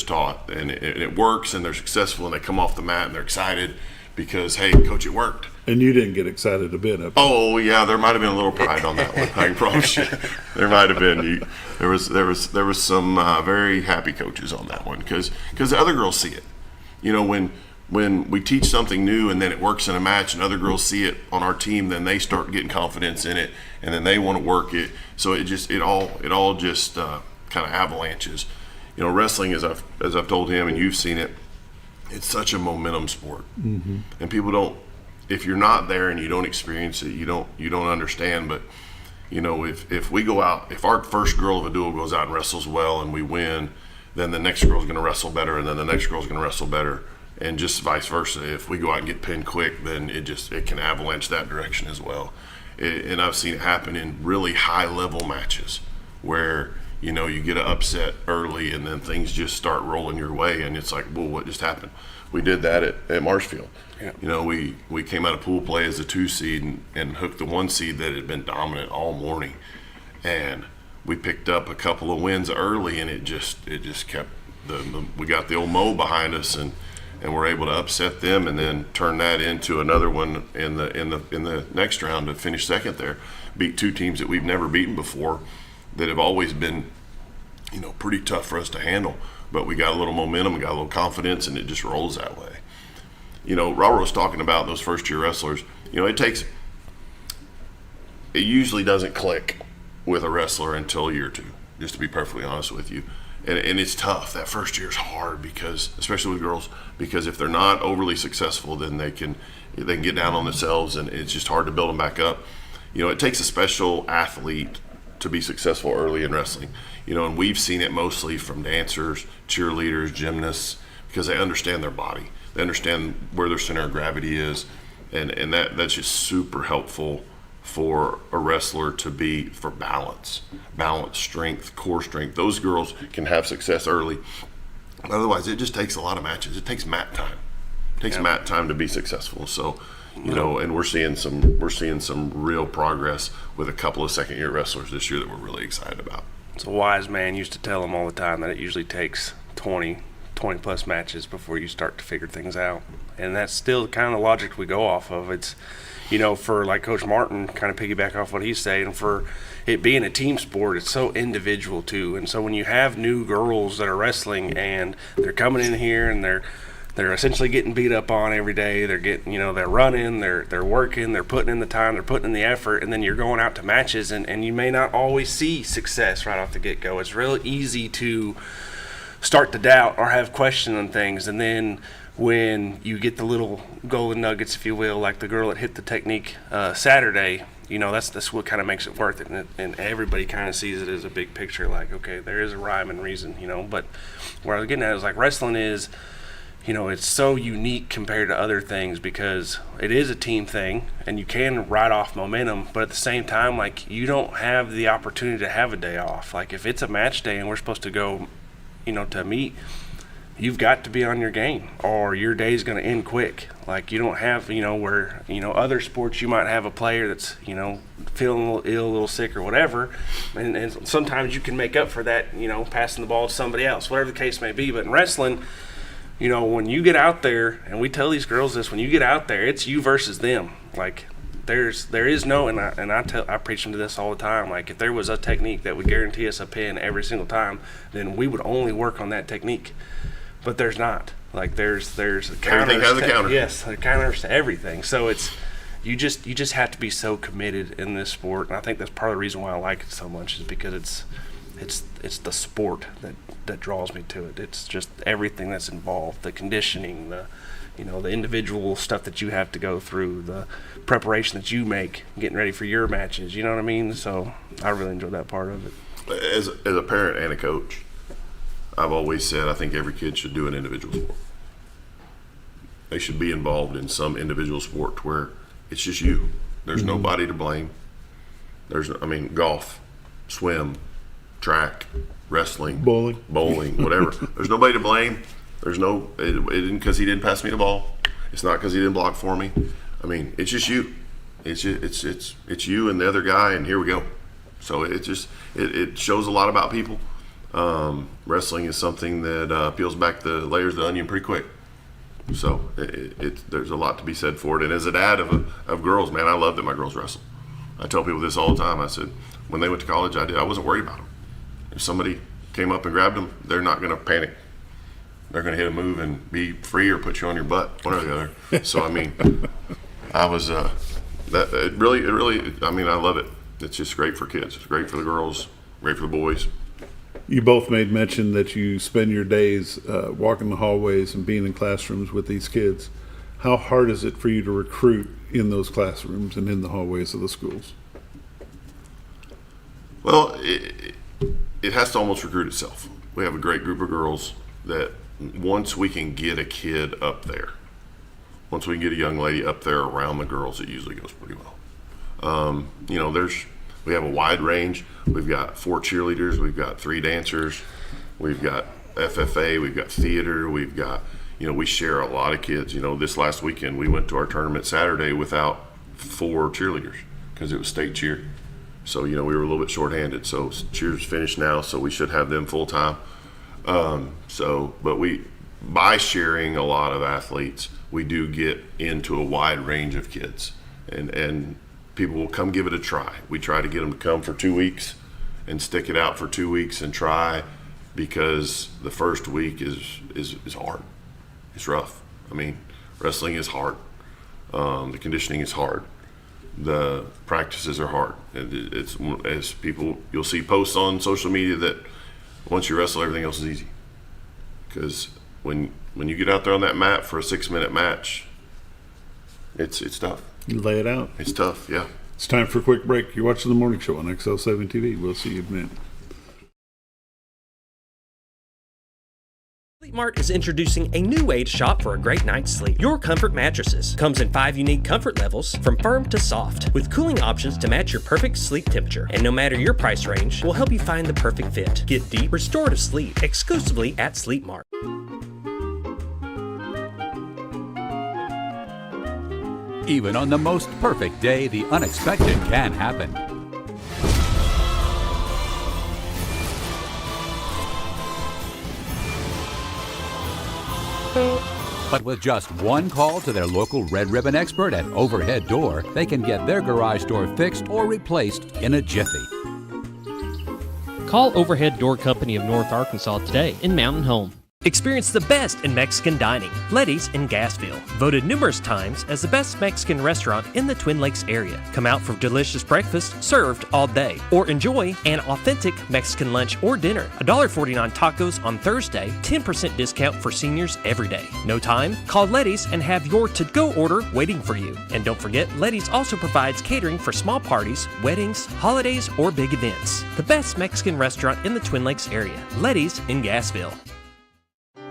taught, and it works, and they're successful, and they come off the mat and they're excited because, hey, coach, it worked. And you didn't get excited a bit. Oh yeah, there might have been a little pride on that one. I can promise you, there might have been. There was some very happy coaches on that one because the other girls see it. You know, when we teach something new and then it works in a match and other girls see it on our team, then they start getting confidence in it, and then they want to work it. So it all just kind of avalanches. You know, wrestling, as I've told him, and you've seen it, it's such a momentum sport. Mm-hmm. And people don't, if you're not there and you don't experience it, you don't understand. But you know, if we go out, if our first girl of a duel goes out and wrestles well and we win, then the next girl's going to wrestle better, and then the next girl's going to wrestle better, and just vice versa. If we go out and get pinned quick, then it can avalanche that direction as well. And I've seen it happen in really high level matches where, you know, you get an upset early and then things just start rolling your way, and it's like, whoa, what just happened? We did that at Marshfield. Yeah. You know, we came out of pool play as a 2 seed and hooked the 1 seed that had been dominant all morning, and we picked up a couple of wins early, and it just kept we got the old Mo behind us, and we're able to upset them and then turn that into another one in the next round to finish second there. Beat 2 teams that we've never beaten before that have always been, you know, pretty tough for us to handle. But we got a little momentum, we got a little confidence, and it just rolls that way. You know, Raul was talking about those first-year wrestlers. You know, it usually doesn't click with a wrestler until year 2, just to be perfectly honest with you. And it's tough. That first year is hard because, especially with girls, because if they're not overly successful, then they can get down on themselves, and it's just hard to build them back up. You know, it takes a special athlete to be successful early in wrestling. You know, and we've seen it mostly from dancers, cheerleaders, gymnasts, because they understand their body. They understand where their center of gravity is. and that's just super helpful for a wrestler to be for balance, strength, core strength. Those girls can have success early. Otherwise, it just takes a lot of matches. It takes mat time. It takes mat time to be successful. So, you know, and we're seeing some real progress with a couple of second-year wrestlers this year that we're really excited about. So a wise man used to tell them all the time that it usually takes 20 plus matches before you start to figure things out. And that's still the kind of logic we go off of. It's, you know, for like Coach Martin, kind of piggyback off what he's saying, for it being a team sport, it's so individual too. And so when you have new girls that are wrestling and they're coming in here and they're essentially getting beat up on every day, they're getting, you know, they're running, they're working, they're putting in the time, they're putting in the effort, and then you're going out to matches and you may not always see success right off the get-go. It's real easy to start to doubt or have questions on things, and then when you get the little golden nuggets, if you will, like the girl that hit the technique Saturday, you know, that's what kind of makes it worth it, and everybody kind of sees it as a big picture, like, okay, there is a rhyme and reason, you know. But where I was getting at is, like, wrestling is, you know, it's so unique compared to other things because it is a team thing and you can ride off momentum, but at the same time, like, you don't have the opportunity to have a day off. Like, if it's a match day and we're supposed to go, you know, to meet, you've got to be on your game or your day's going to end quick. Like, you don't have, you know, where, you know, other sports you might have a player that's, you know, feeling a little ill, a little sick or whatever, and sometimes you can make up for that, you know, passing the ball to somebody else, whatever the case may be. But in wrestling, you know, when you get out there, and we tell these girls this, when you get out there, it's you versus them. Like, there is no, and I preach them to this all the time. Like, if there was a technique that would guarantee us a pin every single time, then we would only work on that technique. But there's not. Like, there's counters. Everything has a counter. Yes, there are counters to everything. So it's you just have to be so committed in this sport, and I think that's part of the reason why I like it so much, is because it's the sport that draws me to it. It's just everything that's involved, the conditioning, the individual stuff that you have to go through, the preparation that you make getting ready for your matches, you know what I mean? So I really enjoy that part of it. As a parent and a coach, I've always said I think every kid should do an individual sport. They should be involved in some individual sport where it's just you. There's nobody to blame. Golf, swim, track, wrestling, bowling, whatever. There's nobody to blame. There's no, it isn't because he didn't pass me the ball. It's not because he didn't block for me. I mean, it's just you. It's you and the other guy, and here we go. So it shows a lot about people. Wrestling is something that peels back the layers of the onion pretty quick. So there's a lot to be said for it. And as a dad of girls, man, I love that my girls wrestle. I tell people this all the time. I said, when they went to college, I wasn't worried about them. If somebody came up and grabbed them, they're not going to panic. They're going to hit a move and be free or put you on your butt, one or the other. So, I mean, I was, I love it. It's just great for kids. It's great for the girls, great for the boys. You both made mention that you spend your days walking the hallways and being in classrooms with these kids. How hard is it for you to recruit in those classrooms and in the hallways of the schools? Well, it has to almost recruit itself. We have a great group of girls that once we can get a kid up there, once we can get a young lady up there around the girls, it usually goes pretty well. We have a wide range. We've got 4 cheerleaders, we've got 3 dancers, we've got FFA, we've got theater, we've got, we share a lot of kids. This last weekend we went to our tournament Saturday without 4 cheerleaders because it was state cheer. So, we were a little bit shorthanded. So cheer's finished now, so we should have them full time. But by sharing a lot of athletes, we do get into a wide range of kids, and people will come give it a try. We try to get them to come for 2 weeks and stick it out for 2 weeks and try, because the first week is hard. It's rough. I mean, wrestling is hard. The conditioning is hard. The practices are hard. It's as people, you'll see posts on social media that once you wrestle, everything else is easy. Because when you get out there on that mat for a 6-minute match, it's tough. You lay it out. It's tough, yeah. It's time for a quick break. You're watching the morning show on XL7-TV. We'll see you in a minute. Sleep Mart is introducing a new way to shop for a great night's sleep. Your Comfort Mattresses comes in 5 unique comfort levels from firm to soft, with cooling options to match your perfect sleep temperature. And no matter your price range, we'll help you find the perfect fit. Get deep, restorative sleep exclusively at Sleep Mart. Even on the most perfect day, the unexpected can happen. But with just one call to their local Red Ribbon expert at Overhead Door, they can get their garage door fixed or replaced in a jiffy. Call Overhead Door Company of North Arkansas today in Mountain Home. Experience the best in Mexican dining. Letty's in Gassville, voted numerous times as the best Mexican restaurant in the Twin Lakes area. Come out for delicious breakfast served all day, or enjoy an authentic Mexican lunch or dinner. $1.49 tacos on Thursday, 10% discount for seniors every day. No time? Call Letty's and have your to-go order waiting for you. And don't forget, Letty's also provides catering for small parties, weddings, holidays, or big events. The best Mexican restaurant in the Twin Lakes area. Letty's in Gassville.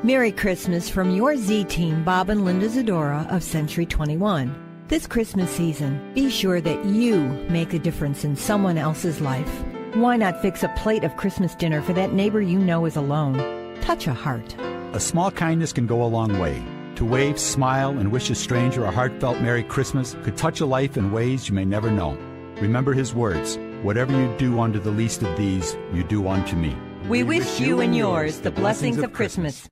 Merry Christmas from your Z-Team, Bob and Linda Zadora of Century 21. This Christmas season, be sure that you make a difference in someone else's life. Why not fix a plate of Christmas dinner for that neighbor you know is alone? Touch a heart. A small kindness can go a long way. To wave, smile, and wish a stranger a heartfelt Merry Christmas could touch a life in ways you may never know. Remember his words, "Whatever you do unto the least of these, you do unto me." We wish you and yours the blessings of Christmas.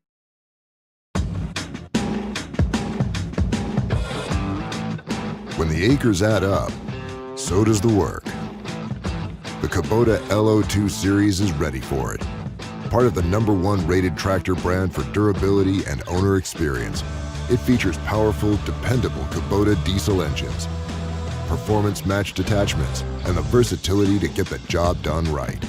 When the acres add up, so does the work. The Kubota LO2 series is ready for it. Part of the #1 rated tractor brand for durability and owner experience, it features powerful, dependable Kubota diesel engines, performance-matched attachments, and the versatility to get the job done right.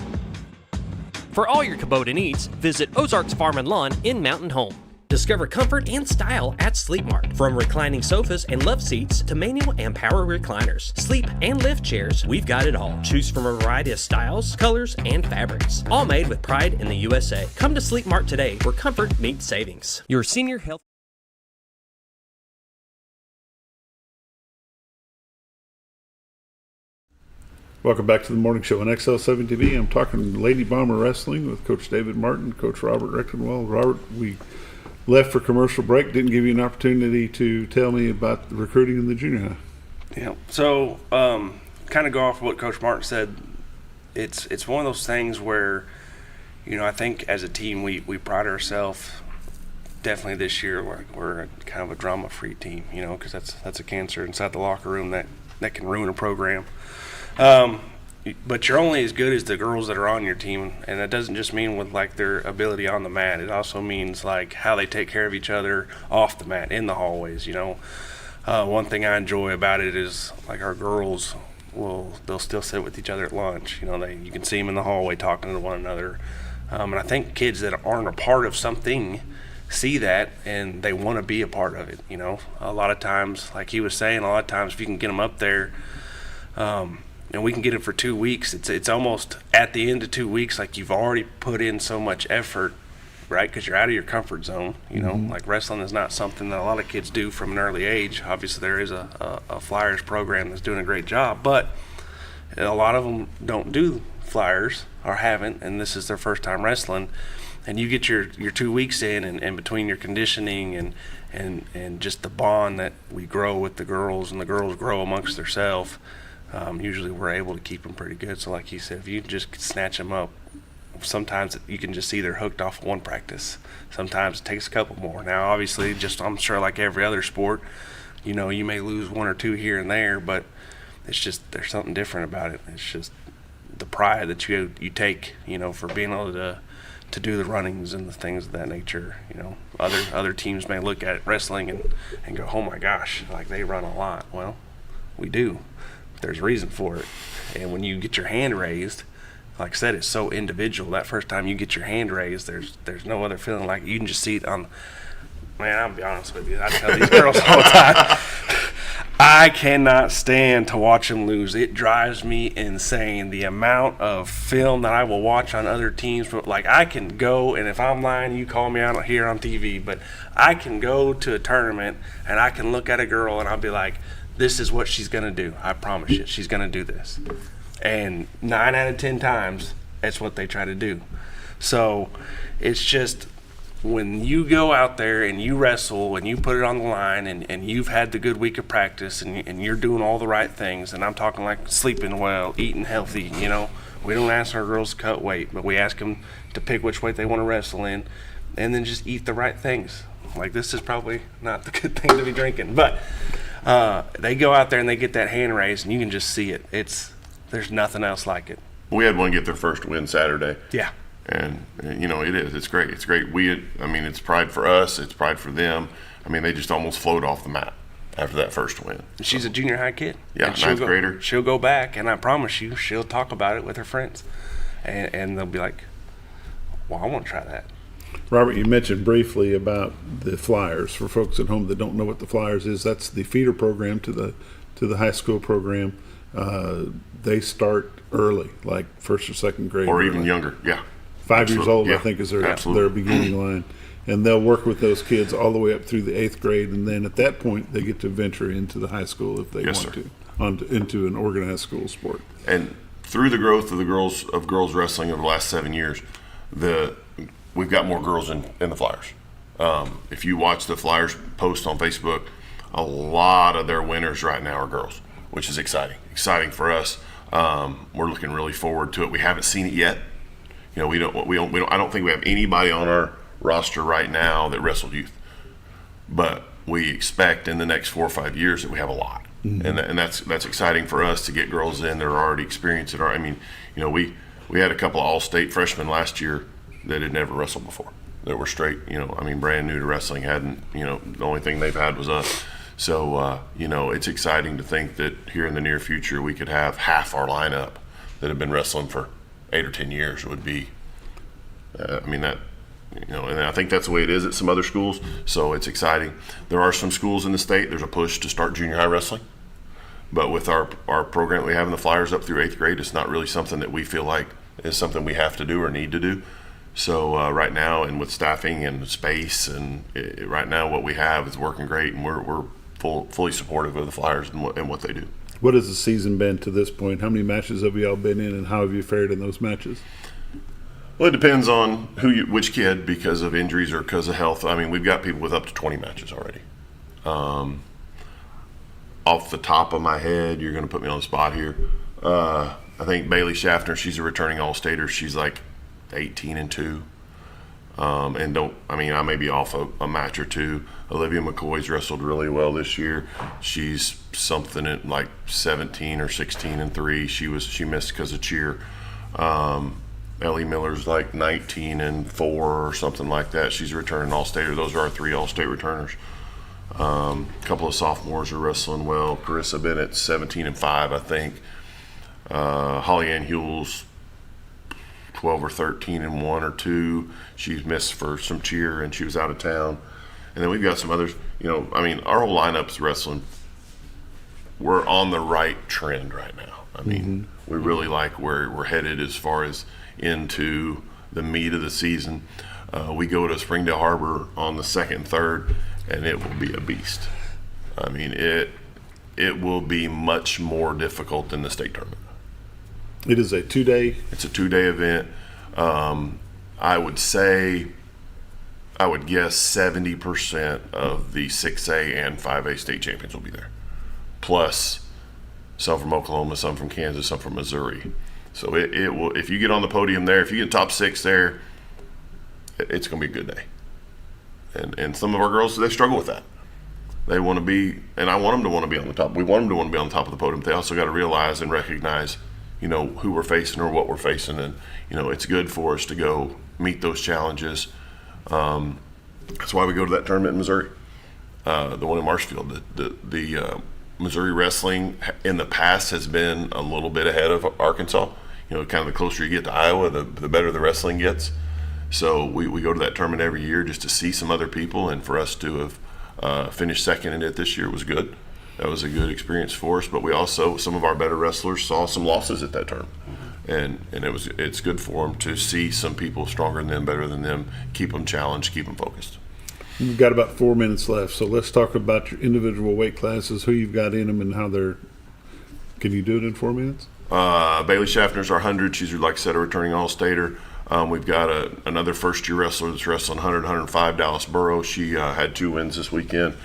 For all your Kubota needs, visit Ozarks Farm and Lawn in Mountain Home. Discover comfort and style at Sleep Mart. From reclining sofas and love seats to manual and power recliners, sleep and lift chairs, we've got it all. Choose from a variety of styles, colors, and fabrics. All made with pride in the USA. Come to Sleep Mart today, where comfort meets savings. Your senior health. Welcome back to the morning show on XL7-TV. I'm talking Lady Bomber Wrestling with Coach David Martin, Coach Robert Recktenwald. Robert, we left for commercial break. Didn't give you an opportunity to tell me about the recruiting in the junior high. Yeah. So, kind of go off of what Coach Martin said. It's one of those things where, you know, I think as a team we pride ourselves. Definitely this year, we're kind of a drama-free team, you know, because that's a cancer inside the locker room that can ruin a program. But you're only as good as the girls that are on your team, and that doesn't just mean with like their ability on the mat. It also means like how they take care of each other off the mat in the hallways. You know, one thing I enjoy about it is like our girls they'll still sit with each other at lunch. You know, you can see them in the hallway talking to one another, and I think kids that aren't a part of something see that and they want to be a part of it. You know, a lot of times, like he was saying, a lot of times if you can get them up there. And we can get it for 2 weeks. It's almost at the end of 2 weeks, like you've already put in so much effort, right? Because you're out of your comfort zone. You know, like wrestling is not something that a lot of kids do from an early age. Obviously, there is a Flyers program that's doing a great job, but a lot of them don't do Flyers or haven't, and this is their first time wrestling. And you get your 2 weeks in, and between your conditioning and just the bond that we grow with the girls, and the girls grow amongst themselves. Usually we're able to keep them pretty good. So like he said, if you just snatch them up, sometimes you can just see they're hooked off one practice. Sometimes it takes a couple more. Now, obviously, just I'm sure like every other sport, you know, you may lose 1 or 2 here and there, but it's just there's something different about it. It's just the pride that you take, you know, for being able to do the runnings and the things of that nature. You know, other teams may look at wrestling and go, oh my gosh, like they run a lot. Well, we do. There's a reason for it. And when you get your hand raised, like I said, it's so individual. That first time you get your hand raised, there's no other feeling like you can just see it on. Man, I'll be honest with you. I tell these girls all the time, I cannot stand to watch them lose. It drives me insane, the amount of film that I will watch on other teams. Like, I can go, and if I'm lying, you call me out here on TV, but I can go to a tournament, and I can look at a girl, and I'll be like, this is what she's going to do. I promise you, she's going to do this. And 9 out of 10 times, that's what they try to do. So it's just, when you go out there and you wrestle and you put it on the line and you've had the good week of practice and you're doing all the right things, and I'm talking like sleeping well, eating healthy, you know, we don't ask our girls to cut weight, but we ask them to pick which weight they want to wrestle in, and then just eat the right things. Like, this is probably not the good thing to be drinking, but they go out there and they get that hand raised and you can just see it. There's nothing else like it. We had one get their first win Saturday. Yeah. And you know, it's great. It's great. It's pride for us. It's pride for them. I mean, they just almost float off the mat after that first win. She's a junior high kid. Yeah, ninth grader. She'll go back, and I promise you, she'll talk about it with her friends. And they'll be like, well, I want to try that. Robert, you mentioned briefly about the Flyers. For folks at home that don't know what the Flyers is, that's the feeder program to the high school program. They start early, like first or second grade. Or even younger, yeah. 5 years old, yeah. I think, is their beginning line. And they'll work with those kids all the way up through the 8th grade, and then at that point they get to venture into the high school if they want to, into an organized school sport. And through the growth of girls wrestling over the last 7 years, we've got more girls in the Flyers. If you watch the Flyers post on Facebook, a lot of their winners right now are girls, which is exciting. Exciting for us. We're looking really forward to it. We haven't seen it yet. You know, I don't think we have anybody on our roster right now that wrestled youth, but we expect in the next 4 or 5 years that we have a lot, and that's exciting for us to get girls in that are already experienced. I mean, you know, we had a couple of all-state freshmen last year that had never wrestled before. That were straight, you know, I mean, brand new to wrestling. Hadn't, you know, the only thing they've had was us. So, you know, it's exciting to think that here in the near future we could have half our lineup that have been wrestling for 8 or 10 years. Would be, I mean, that, you know, and I think that's the way it is at some other schools. So it's exciting. There are some schools in the state, there's a push to start junior high wrestling. But with our program that we have in the Flyers up through 8th grade, it's not really something that we feel like is something we have to do or need to do. So right now, and with staffing and space, and right now what we have is working great, and we're fully supportive of the Flyers and what they do. What has the season been to this point? How many matches have you all been in, and how have you fared in those matches? Well, it depends on which kid, because of injuries or because of health. I mean, we've got people with up to 20 matches already. Off the top of my head, you're going to put me on the spot here. I think Bailey Schaffner, she's a returning All-Stater. She's like 18-2. I may be off a match or two. Olivia McCoy's wrestled really well this year. She's something at like 17 or 16-3. She missed because of cheer. Ellie Miller's like 19-4 or something like that. She's a returning All-Stater. Those are our 3 All-State returners. A couple of sophomores are wrestling well. Carissa Bennett 17-5, I think. Holly Ann Hewell's 12 or 13-1 or 2. She's missed for some cheer and she was out of town. And then we've got some others. You know, I mean, our whole lineup's wrestling. We're on the right trend right now. I mean, we really like where we're headed as far as into the meat of the season. We go to Springdale Harbor on the 2nd and 3rd, and it will be a beast. I mean, it will be much more difficult than the state tournament. It is a 2-day. It's a 2-day event. I would guess 70% of the 6A and 5A state champions will be there, plus some from Oklahoma, some from Kansas, some from Missouri. So it will. If you get on the podium there, if you get top 6 there, it's going to be a good day. And some of our girls, they struggle with that. They want to be, and I want them to want to be on the top. We want them to want to be on the top of the podium. They also got to realize and recognize, you know, who we're facing or what we're facing, and you know, it's good for us to go meet those challenges. That's why we go to that tournament in Missouri, the one in Marshfield. The Missouri wrestling in the past has been a little bit ahead of Arkansas. You know, kind of the closer you get to Iowa, the better the wrestling gets. So we go to that tournament every year just to see some other people, and for us to have finished second in it this year was good. That was a good experience for us. But we also, some of our better wrestlers saw some losses at that tournament. And it's good for them to see some people stronger than them, better than them, keep them challenged, keep them focused. We've got about 4 minutes left, so let's talk about your individual weight classes, who you've got in them, and how they're. Can you do it in 4 minutes? Bailey Schaffner's our 100. She's, like I said, a returning All-Stater. We've got another first-year wrestler that's wrestling 100, 105, Dallas Burrow. She had 2 wins this weekend.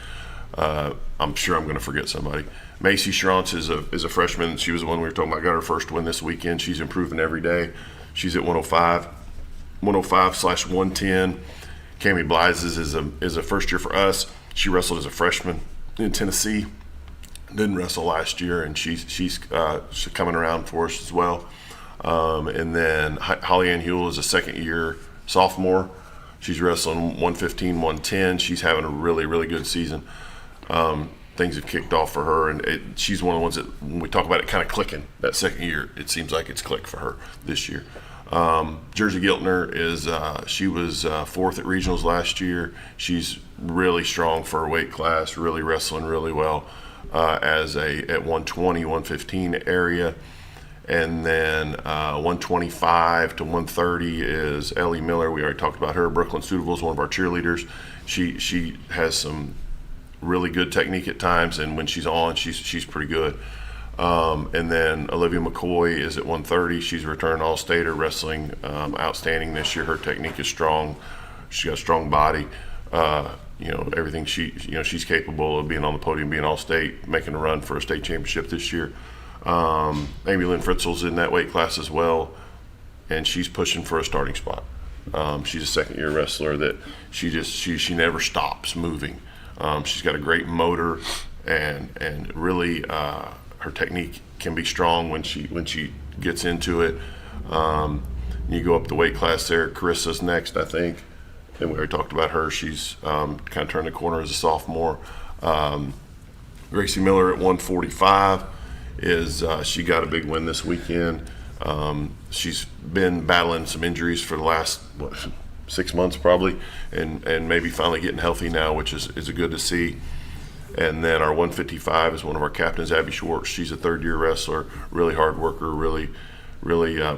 I'm sure I'm going to forget somebody. Macy Schrantz is a freshman. She was the one we were talking about. Got her first win this weekend. She's improving every day. She's at 105/110. Cami Blyses is a first year for us. She wrestled as a freshman in Tennessee. Didn't wrestle last year, and she's coming around for us as well. And then Holly Ann Huell is a second-year sophomore. She's wrestling 115, 110. She's having a really, really good season. Things have kicked off for her, and she's one of the ones that, when we talk about it kind of clicking that second year, it seems like it's clicked for her this year. Jersey Giltner she was 4th at regionals last year. She's really strong for her weight class, really wrestling really well at 120, 115 area. And then 125 to 130 is Ellie Miller. We already talked about her. Brooklyn Studeville is one of our cheerleaders. She has some really good technique at times, and when she's on, she's pretty good. And then Olivia McCoy is at 130. She's a return All-Stater, wrestling outstanding this year. Her technique is strong. She's got a strong body. Everything she's capable of being on the podium, being All-State, making a run for a state championship this year. Amy Lynn Fritzel's in that weight class as well, and she's pushing for a starting spot. She's a second-year wrestler that she never stops moving. She's got a great motor, and really her technique can be strong when she gets into it. You go up the weight class there. Carissa's next, I think, and we already talked about her. She's kind of turned the corner as a sophomore. Gracie Miller at 145 she got a big win this weekend. She's been battling some injuries for the last 6 months probably, and maybe finally getting healthy now, which is good to see. And then our 155 is one of our captains, Abby Schwartz. She's a third-year wrestler, really hard worker, really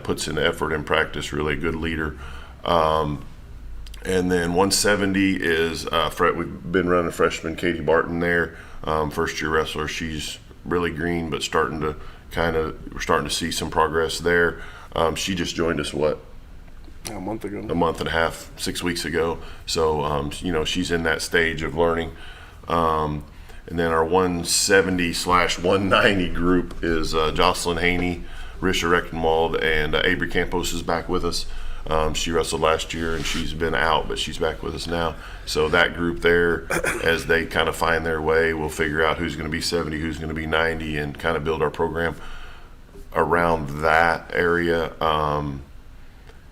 puts in effort in practice, really a good leader. And then 170 is we've been running a freshman, Katie Barton there, first-year wrestler. She's really green, but we're starting to see some progress there. She just joined us, a month ago? A month and a half, 6 weeks ago. So, she's in that stage of learning. And then our 170/190 group is Jocelyn Haney, Risha Recktenwald, and Avery Campos is back with us. She wrestled last year, and she's been out, but she's back with us now. So that group there, as they kind of find their way, we'll figure out who's going to be 70, who's going to be 90, and kind of build our program around that area.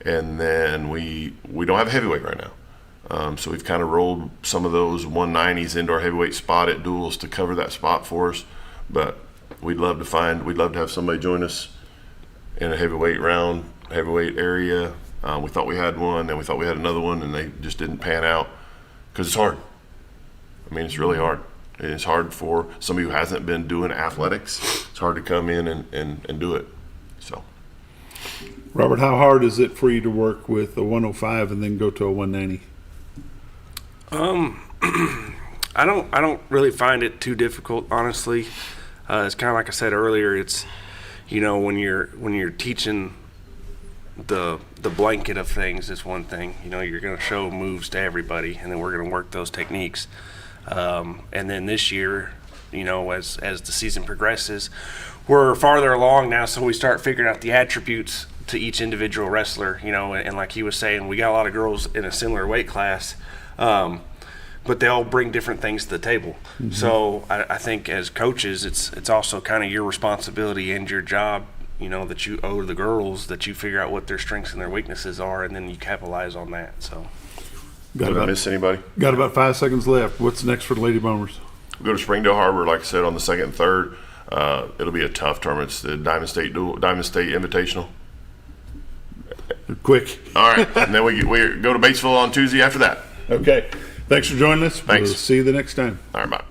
And then we don't have a heavyweight right now. So we've kind of rolled some of those 190s into our heavyweight spot at duels to cover that spot for us. But we'd love to have somebody join us in a heavyweight area. We thought we had one, then we thought we had another one, and they just didn't pan out because it's hard. I mean, it's really hard. It's hard for somebody who hasn't been doing athletics. It's hard to come in and do it. So, Robert, how hard is it for you to work with a 105 and then go to a 190? I don't really find it too difficult, honestly. It's kind of like I said earlier. It's when you're teaching the blanket of things is one thing. You're going to show moves to everybody, and then we're going to work those techniques. And then this year, as the season progresses, we're farther along now, so we start figuring out the attributes to each individual wrestler. And like he was saying, we got a lot of girls in a similar weight class. But they all bring different things to the table. Mm-hmm. So I think as coaches, it's also kind of your responsibility and your job, that you owe the girls, that you figure out what their strengths and their weaknesses are, and then you capitalize on that. So, Did I miss anybody? Got about 5 seconds left. What's next for the Lady Bombers? We go to Springdale Harbor, like I said, on the 2nd and 3rd. It'll be a tough tournament. It's the Diamond State Invitational. Quick. All right, and then we go to Batesville on Tuesday after that. Okay. Thanks for joining us. Thanks. We'll see you the next time. All right, bye.